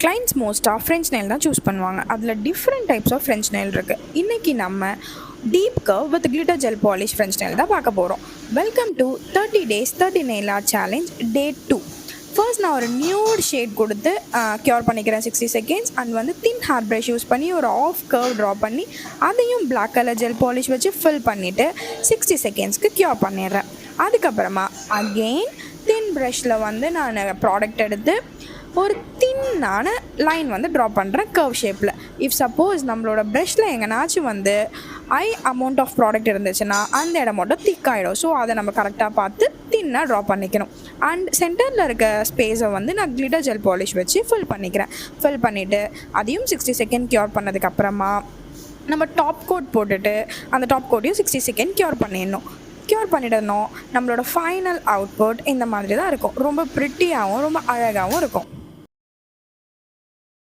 Clients மோஸ்ட்டாக French nail தான் choose பண்ணுவாங்க. அதில் different types of French nail இருக்குது. இன்றைக்கி நம்ம deep curve with glitter gel polish French nail தான் பார்க்க போகிறோம். Welcome to 30 days 30 nail art challenge day 2. First நான் ஒரு நியூட் ஷேட் கொடுத்து க்யூர் பண்ணிக்கிறேன் 60 செகண்ட்ஸ். அண்ட் வந்து தின் ஹேர் ப்ரஷ் யூஸ் பண்ணி ஒரு ஆஃப் கர்வ் ட்ரா பண்ணி அதையும் பிளாக் கலர் ஜெல் பாலிஷ் வச்சு ஃபில் பண்ணிவிட்டு 60 செகண்ட்ஸ்க்கு க்யூர் பண்ணிடுறேன். அதுக்கப்புறமா அகெயின் தின் ப்ரஷில் வந்து நான் ப்ராடக்ட் எடுத்து ஒரு தின்னான லைன் வந்து ட்ரா பண்ணுறேன் கர்வ் ஷேப்பில். இஃப் சப்போஸ் நம்மளோட ப்ரஷில் எங்கேனாச்சும் வந்து அமௌண்ட் ஆஃப் ப்ராடக்ட் இருந்துச்சுன்னா அந்த இடம் மட்டும் திக்காகிடும். ஸோ அதை நம்ம கரெக்டாக பார்த்து தின்னாக ட்ரா பண்ணிக்கணும். அண்ட் சென்டரில் இருக்க ஸ்பேஸை வந்து நான் கிளிட்டர் ஜெல் பாலிஷ் வச்சு ஃபில் பண்ணிக்கிறேன். ஃபில் பண்ணிவிட்டு அதையும் 60 செகண்ட் க்யூர் பண்ணதுக்கப்புறமா நம்ம டாப் கோட் போட்டுட்டு அந்த டாப் கோட்டையும் 60 செகண்ட் க்யூர் பண்ணிடணும். க்யூர் பண்ணிடணும். நம்மளோட ஃபைனல் அவுட்புட் இந்த மாதிரி தான் இருக்கும். ரொம்ப ப்ரிட்டியாகவும் ரொம்ப அழகாகவும் இருக்கும்.